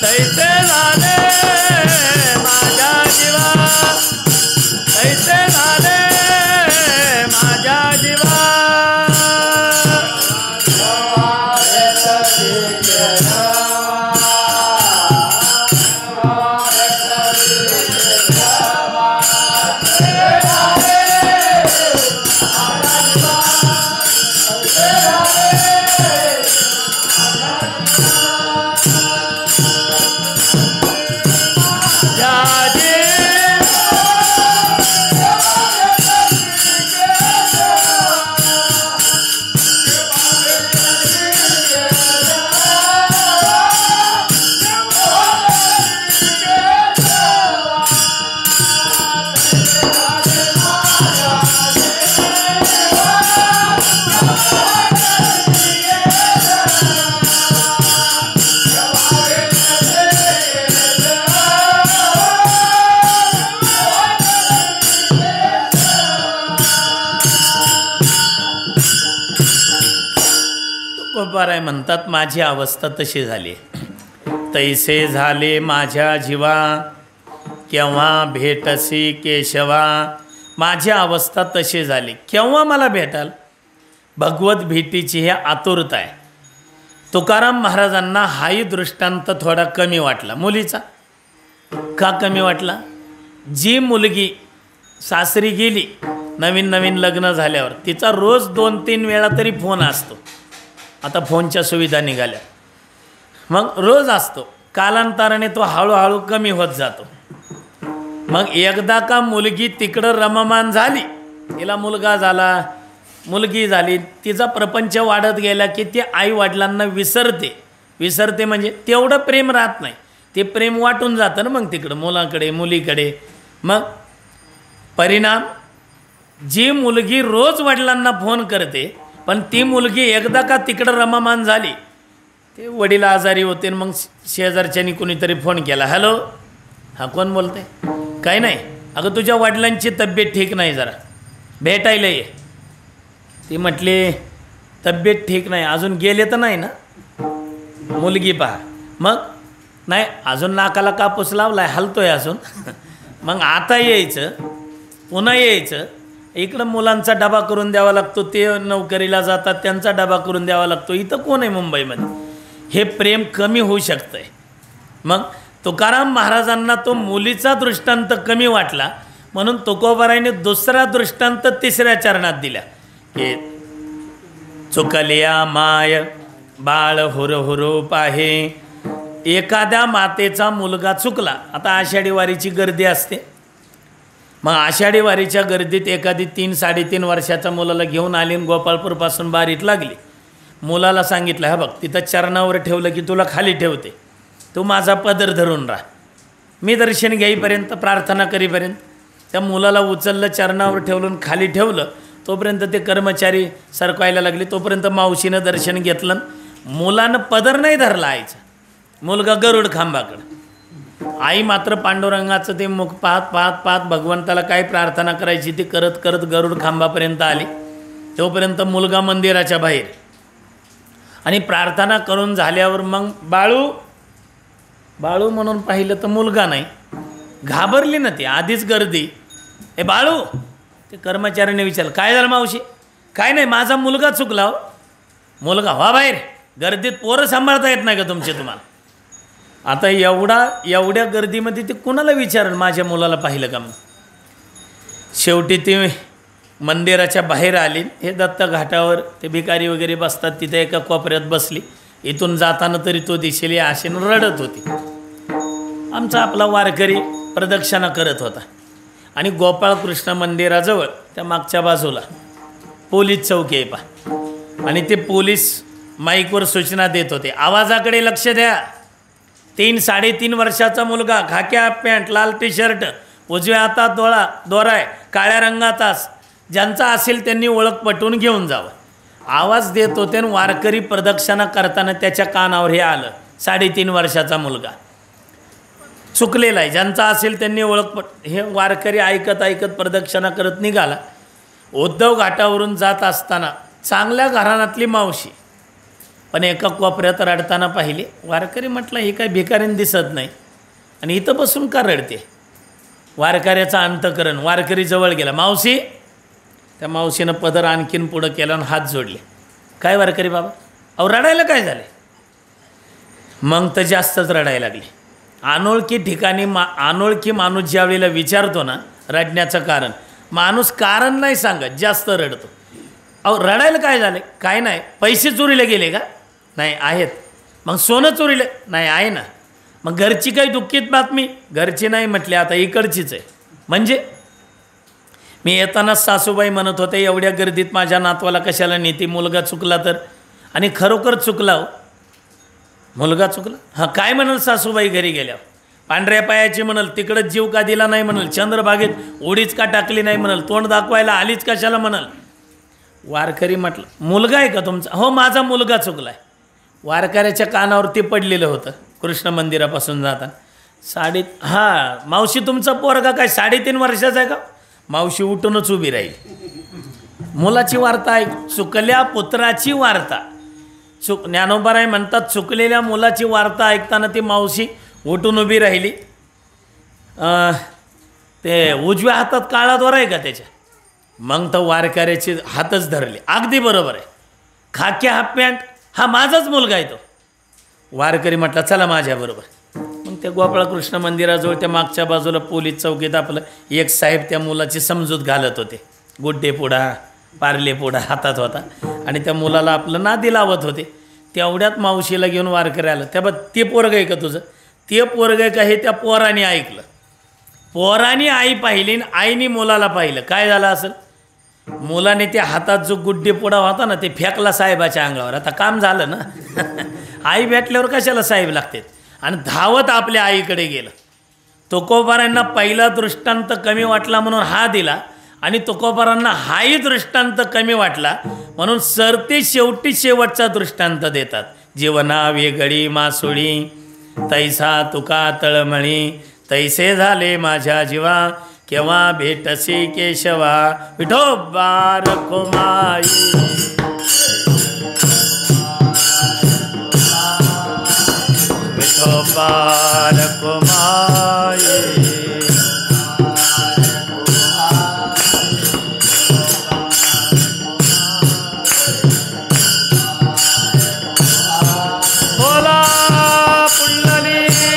S1: तैसे झाले माझ्या जीवा, तैसे झाले माझ्या जीवा. तुकोबाराय म्हणतात, माझी अवस्था तशी झाली. तैसे झाले माझ्या जीवा, केव्हा भेटसी केशवा. माझी अवस्था तशी झाली, केव्हा मला भेटाल. भगवत भेटीची हे आतुरता आहे. तुकाराम महाराजांना हाही दृष्टांत थोडा कमी वाटला मुलीचा. का कमी वाटला. जी मुलगी सासरी गेली नवीन नवीन लग्न झाल्यावर तिचा रोज 2-3 वेळा तरी फोन असतो. आता फोनच्या सुविधा निघाल्या, मग रोज असतो. कालांतराने तो हळूहळू कमी होत जातो. मग एकदा का मुलगी तिकडं रममान झाली, तिला मुलगा झाला, मुलगी झाली, तिचा प्रपंच वाढत गेला की ती आईवडिलांना विसरते म्हणजे तेवढं प्रेम राहत नाही. ते प्रेम वाटून जातं ना मग तिकडं मुलाकडे मुलीकडे. मग परिणाम, जी मुलगी रोज वडिलांना फोन करते पण ती मुलगी एकदा का तिकडं रममान झाली, ते वडील आजारी होते. मग शेजारच्यानी कुणीतरी फोन केला, हॅलो, हा कोण बोलते? काही नाही, अगं तुझ्या वडिलांची तब्येत ठीक नाही, जरा भेटायला ये. ती म्हटली तब्येत ठीक नाही, अजून गेले तर नाही ना? मुलगी पहा, मग नाही अजून नाकाला कापूस लावलाय, हलतोय अजून. मग आता यायचं, पुन्हा यायचं, इकडं मुलांचा डबा करून द्यावा लागतो, ते नोकरीला जातात त्यांचा डबा करून द्यावा लागतो. इथं कोण आहे मुंबईमध्ये? हे प्रेम कमी होऊ शकतं आहे. मग तुकाराम महाराजांना तो मुलीचा दृष्टांत कमी वाटला म्हणून तुकोबारायने दुसरा दृष्टांत 3ऱ्या चरणात दिला की चुकलिया माय बाळ हुरहुरू पाहे. एखाद्या मातेचा मुलगा चुकला. आता आषाढी वारीची गर्दी असते, मग आषाढी वारीच्या गर्दीत एखादी 3-3.5 वर्षाच्या मुलाला घेऊन आली आणि गोपाळपूरपासून बारीत लागली. मुलाला सांगितलं, हा बघ तिथं चरणावर ठेवलं की तुला खाली ठेवते, तू माझा पदर धरून राहा, मी दर्शन घेईपर्यंत प्रार्थना करीपर्यंत. त्या मुलाला उचललं, चरणावर ठेवलं, खाली ठेवलं, तोपर्यंत ते कर्मचारी सरकवायला लागले, तोपर्यंत मावशीनं दर्शन घेतलं. मुलानं पदर नाही धरला आईचा, मुलगा गरुड खांबाकडं. आई मात्र पांडुरंगाचं ते मुख पाहत पाहत पाहत भगवंताला काय प्रार्थना करायची ती करत करत गरुड खांबापर्यंत आली. तोपर्यंत मुलगा मंदिराच्या बाहेर. आणि प्रार्थना करून झाल्यावर मग बाळू बाळू म्हणून पाहिलं तर मुलगा नाही. घाबरली ना ती, आधीच गर्दी. ए बाळू, ते कर्मचाऱ्याने विचारलं, काय झालं मावशी? काय नाही, माझा मुलगा चुकला हो. मुलगा व्हा बाहेर, गर्दीत पोरं सांभाळता येत नाही का तुमचे तुम्हाला? आता एवढ्या गर्दीमध्ये ते कुणाला विचारेल माझ्या मुलाला पाहिलं का? मग शेवटी ती मंदिराच्या बाहेर आली. हे दत्त घाटावर ते भिकारी वगैरे बसतात, तिथे एका कोपऱ्यात बसली. इथून जाताना तरी तो दिशेली आशेनं रडत होती. आमचा आपला वारकरी प्रदक्षिणा करत होता. आणि गोपाळकृष्ण मंदिराजवळ त्या मागच्या बाजूला पोलीस चौकी आहे पहा. आणि ते पोलीस माईकवर सूचना देत होते, आवाजाकडे लक्ष द्या. 3-3.5 वर्षाचा मुलगा, खाक्या पॅन्ट, लाल टी शर्ट, उजव्या हातात दोरा आहे, काळ्या रंगाचा, ज्यांचा असेल त्यांनी ओळख पटवून घेऊन जावं. आवाज देत होते आणि वारकरी प्रदक्षिणा करताना त्याच्या कानावर हे आलं, 3.5 वर्षाचा मुलगा चुकलेला आहे, ज्यांचा असेल त्यांनी ओळख हे वारकरी ऐकत ऐकत प्रदक्षिणा करत निघाला. उद्धव घाटावरून जात असताना चांगल्या घराण्यातली मावशी पण एका कोपऱ्यात रडताना पाहिले. वारकरी म्हटलं, हे काय भिकारीने दिसत नाही आणि इथं बसून का रडते? वारकऱ्याचं अंतकरण. वारकरी जवळ गेला, मावशी. त्या मावशीनं पदर आणखीन पुढं केला आणि हात जोडले. काय वारकरी बाबा, अहो रडायला काय झाले? मग तर जास्तच रडायला लागले. अनोळखी ठिकाणी अनोळखी माणूस ज्या वेळेला विचारतो ना रडण्याचं कारण, माणूस कारण नाही सांगत, जास्त रडतो. अहो रडायला काय झाले? काय नाही. पैसे चोरीला गेले का? नाही आहेत. मग सोनं चोरीलं? नाही आहे ना. मग घरची काही दुःखीत बातमी? घरची नाही म्हटली, आता इकडचीच आहे. म्हणजे मी येतानाच सासूबाई म्हणत होते, एवढ्या गर्दीत माझ्या नातवाला कशाला नेते, मुलगा चुकला तर. आणि खरोखर चुकला हो, मुलगा चुकला. हां, काय म्हणाल सासूबाई घरी गेल्यावर? पांढऱ्या पायाची म्हणाल, तिकडंच जीव का दिला नाही म्हणाल, चंद्रभागेत उडीच का टाकली नाही म्हणाल, तोंड दाखवायला आलीच कशाला म्हणाल. वारकरी म्हटलं, मुलगा आहे का तुमचा? हो, माझा मुलगा चुकला आहे. वारकऱ्याच्या कानावरती पडलेलं होतं कृष्ण मंदिरापासून जाताना. हां मावशी, तुमचा पोरगा काय 3.5 वर्षाचा आहे का? मावशी उठूनच उभी राहील. मुलाची वार्ता ऐक, चुकल्या पुत्राची वार्ता. ज्ञानोबाराय म्हणतात, चुकलेल्या मुलाची वार्ता ऐकताना ती मावशी उठून उभी राहिली. ते उजव्या हातात काळा दोरा आहे का त्याच्या? मग तर वारकऱ्याचे हातच धरले. अगदी बरोबर आहे, खाक्या हाफ पॅन्ट, हा माझाच मुलगा आहे तो. वारकरी म्हटला, चला माझ्याबरोबर. मग त्या गोपाळकृष्ण मंदिराजवळ त्या मागच्या बाजूला पोलीस चौकीत आपलं एक साहेब त्या मुलाची समजूत घालत होते. गुड्डे पुडा पार्ले पुडा हातात होता आणि त्या मुलाला आपलं नादी लावत होते. तेवढ्यात मावशीला घेऊन वारकरी आलं. त्या ते पोरगं आहे का तुझं? ते पोरगं आहे का हे त्या पोराने ऐकलं. पोराने आई पाहिली आणि आईने मुलाला पाहिलं. काय झालं असेल? मुलाने त्या हातात जो गुड्डे पुडा होता ना ते फेकला साहेबाच्या अंगावर. आता काम झालं ना. आई भेटल्यावर कशाला साहेब लागतात. आणि धावत आपल्या आईकडे गेलं. तुकोबारांना पहिला दृष्टांत कमी वाटला म्हणून हा दिला आणि तुकोबारांना हाही दृष्टांत कमी वाटला म्हणून सरते शेवटी शेवटचा दृष्टांत देतात. जीवना वेगळी मासोळी तैसा तुका तळमळी तैसे झाले माझ्या जीवा केव्हा भेटसी केशवा विठोबा रखुमाई. विठोबा रखुमाई. बोला पुंडलिक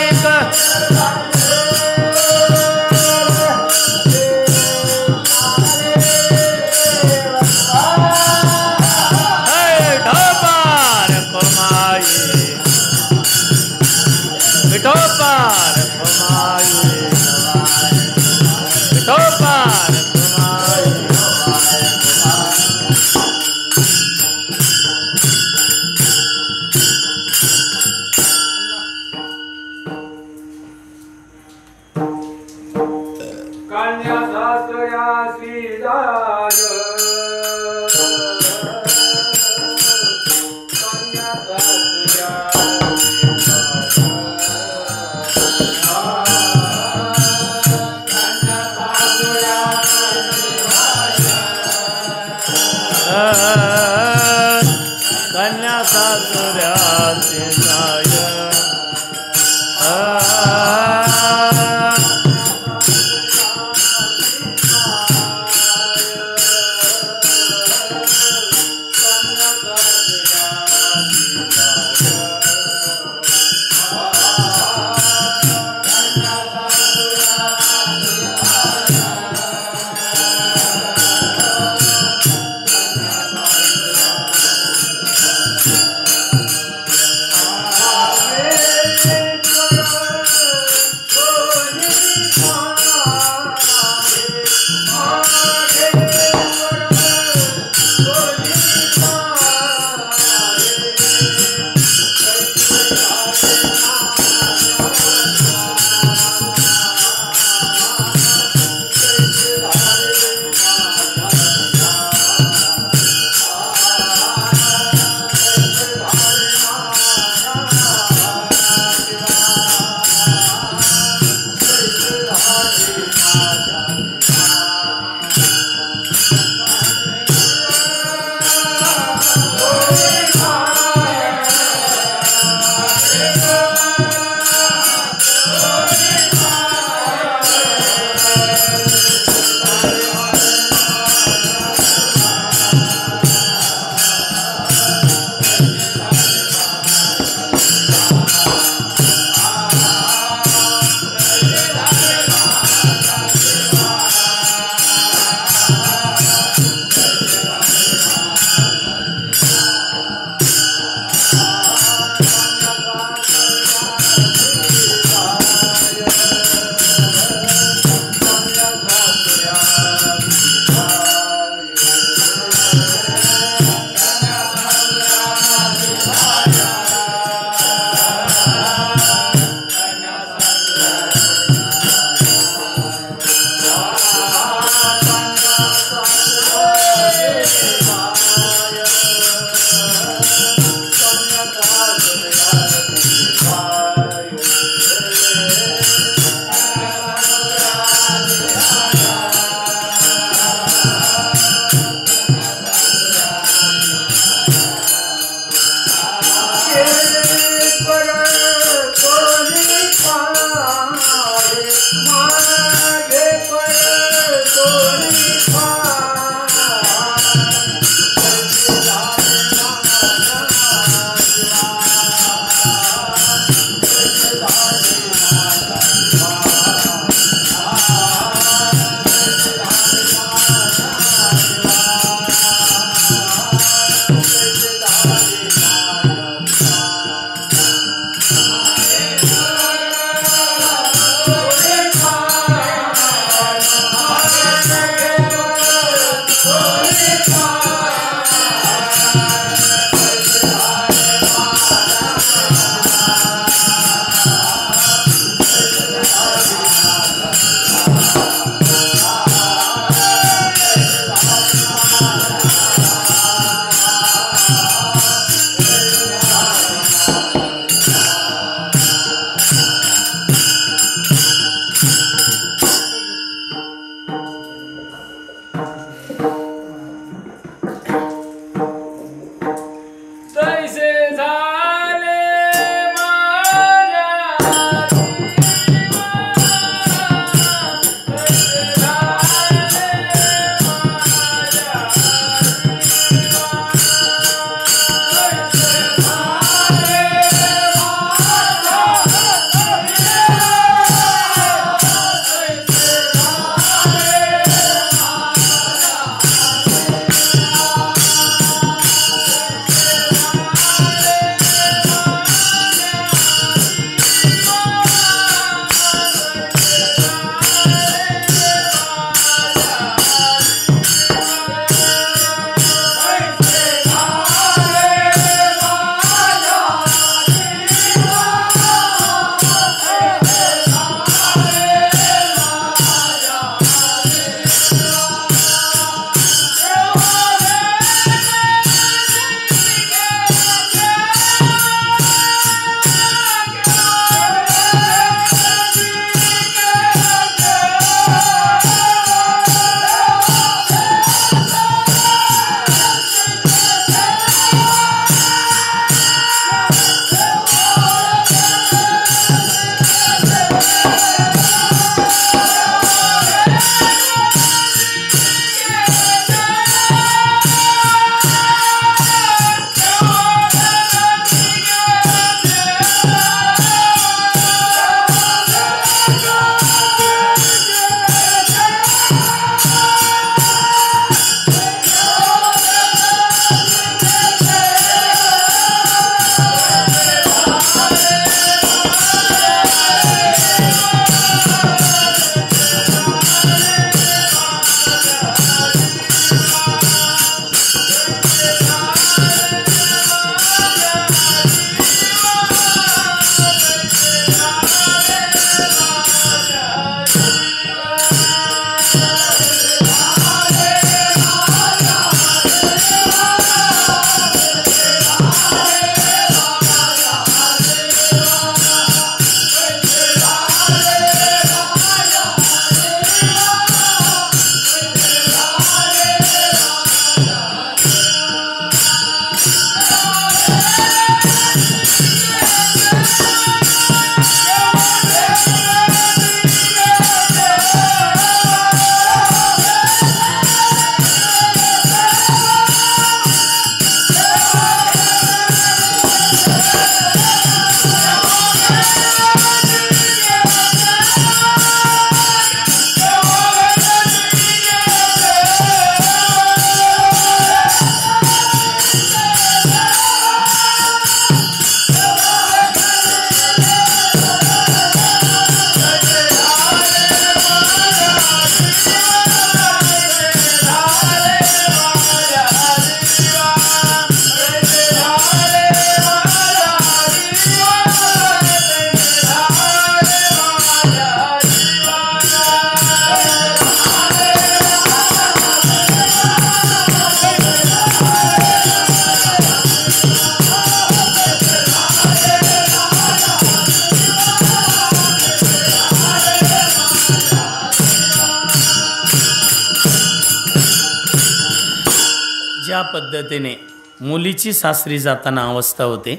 S1: ज्या पद्धतीने मुलीची सासरी जाताना अवस्था होते,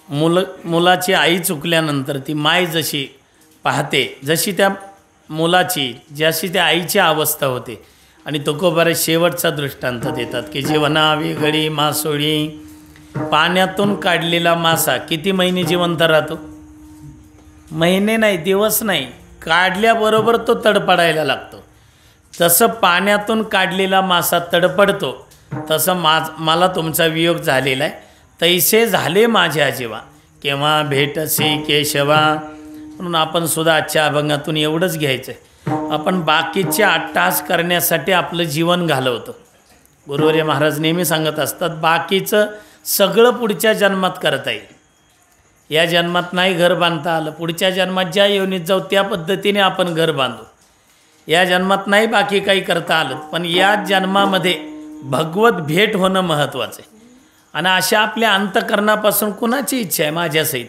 S1: मुलाची आई चुकल्यानंतर ती माय जशी पाहते, जशी त्या मुलाची जशी त्या आईची अवस्था होते. आणि तुकोबारे शेवटचा दृष्टांत देतात की जीवनावी घडी मासोळी, पाण्यातून काढलेला मासा किती महिने जिवंत राहतो? महिने नाही, दिवस नाही, काढल्याबरोबर तो तडपडायला लागतो. तसं पाण्यातून काढलेला मासा तडपडतो, तसं मला तुमचा वियोग झालेला आहे. तैसे झाले माझ्या जीवा केव्हा भेटसी केशवा. म्हणून आपण सुद्धा आजच्या अभंगातून एवढंच घ्यायचं आहे आपण बाकीचे 8 तास करण्यासाठी आपलं जीवन घालवतो. गुरुवर्य महाराज नेहमी सांगत असतात बाकीचं सगळं पुढच्या जन्मात करता येईल. या जन्मात नाही घर बांधता आलं, पुढच्या जन्मात ज्या योनीत जाऊ त्या पद्धतीने आपण घर बांधू. या जन्मात नाही बाकी काही करता आलं, पण या जन्मामध्ये भगवत भेट होणं महत्त्वाचं आहे. आणि अशा आपल्या अंतकरणापासून कुणाची इच्छा आहे माझ्यासहित.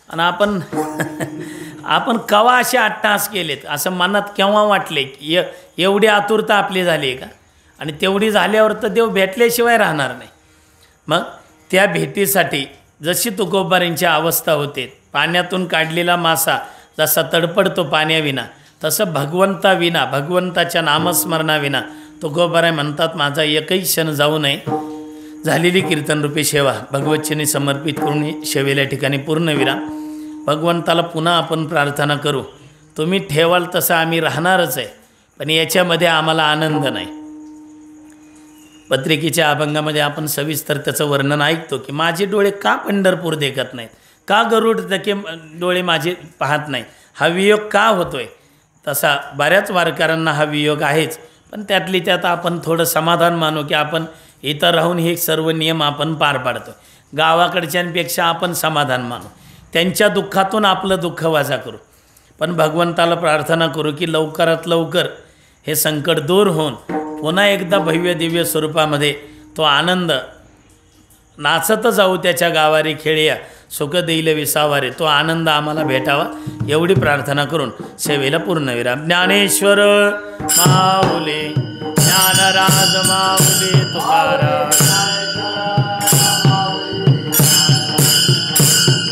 S1: आणि आपण केव्हा असे 8 तास केलेत असं मनात केव्हा वाटले की एवढी आतुरता आपली झाली आहे का? आणि तेवढी झाल्यावर तर देव भेटल्याशिवाय राहणार नाही. मग त्या भेटीसाठी जशी तुकोबारांची अवस्था होते, पाण्यातून काढलेला मासा जसा तडपडतो पाण्याविना, तसं भगवंताविना, भगवंताच्या नामस्मरणाविना तुकोबाराय म्हणतात माझा एकही क्षण जाऊ नये. झालेली कीर्तनरूपी सेवा भगवतचरणी समर्पित करून सेवेल्या ठिकाणी पूर्णविराम. भगवंताला पुन्हा आपण प्रार्थना करू, तुम्ही ठेवाल तसं आम्ही राहणारच आहे, पण याच्यामध्ये आम्हाला आनंद नाही. पत्रिकेच्या अभंगामध्ये आपण सविस्तर त्याचं वर्णन ऐकतो की माझे डोळे का पंढरपूर देखत नाहीत, का गरुड तके डोळे माझे पाहत नाही, हा वियोग का होतोय. तसा बऱ्याच वारकऱ्यांना हा वियोग आहेच, पण त्यातली त्यात आपण थोडं समाधान मानू की आपण इथं राहून हे सर्व नियम आपण पार पाडतो. गावाकडच्यांपेक्षा आपण समाधान मानू, त्यांच्या दुःखातून आपलं दुःख वजा करू. पण भगवंताला प्रार्थना करू की लवकरात लवकर हे संकट दूर होऊन पुन्हा एकदा भव्य दिव्य स्वरूपामध्ये तो आनंद नाचत जाऊ त्याच्या गावारी खेळया सुख देईल विसावारे, तो आनंद आम्हाला भेटावा एवढी प्रार्थना करून सेवेला पूर्णविराम. ज्ञानेश्वर माऊली ज्ञानराज माऊली तुकाराम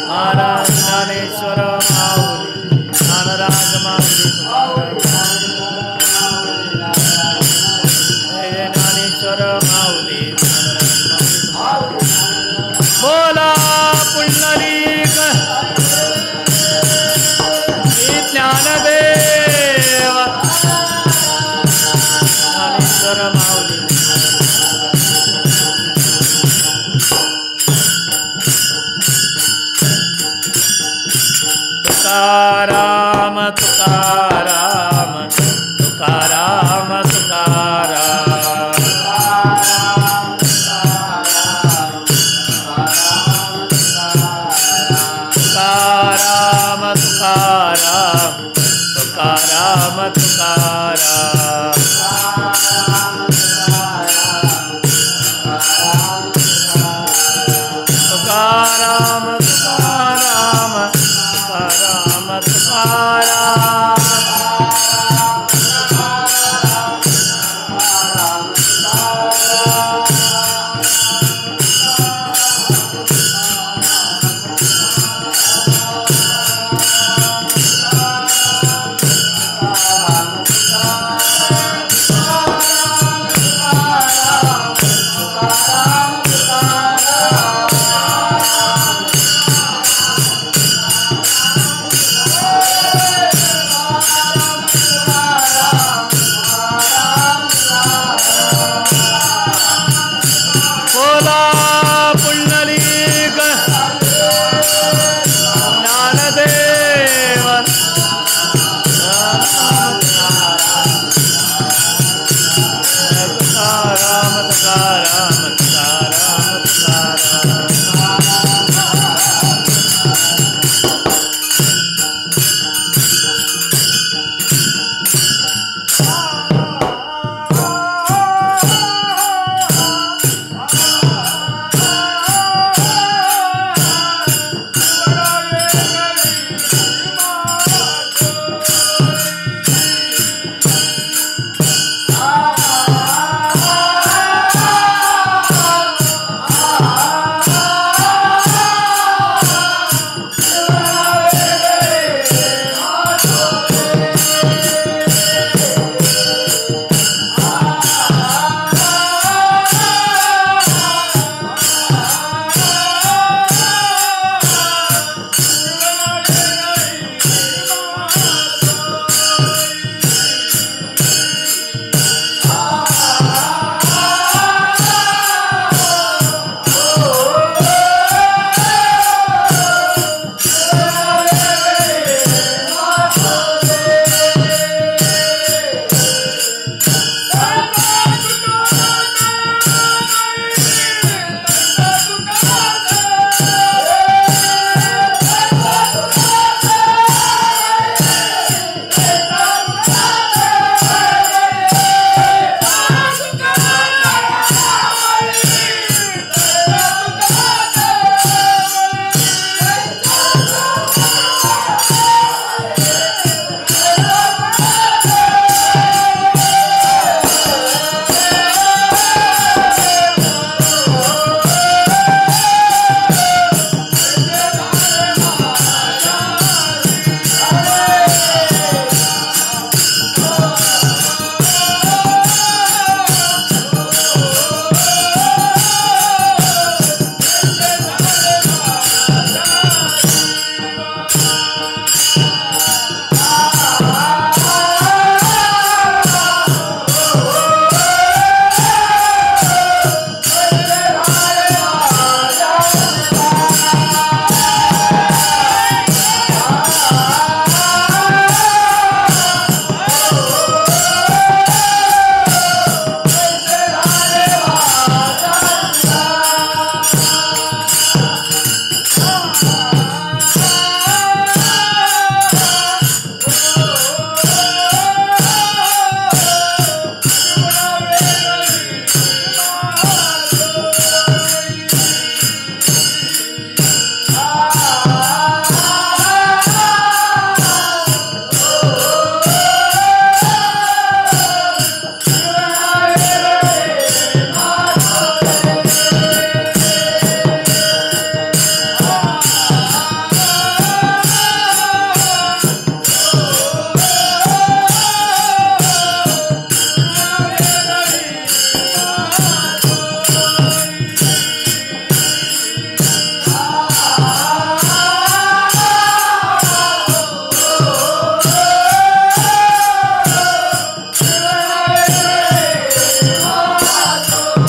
S1: महाराज. ज्ञानेश्वर माऊली ज्ञानराज माऊली तुकाराम. ज्ञानेश्वर माऊली बोला पुंडलिक ज्ञानदेव. ज्ञानेश्वर माऊली तुकाराम तुकाराम तुकाराम तुकाराम. तुकाराम तुकाराम तुकाराम तुकाराम. तुकाराम तुकाराम तुकाराम तुकाराम.
S3: तो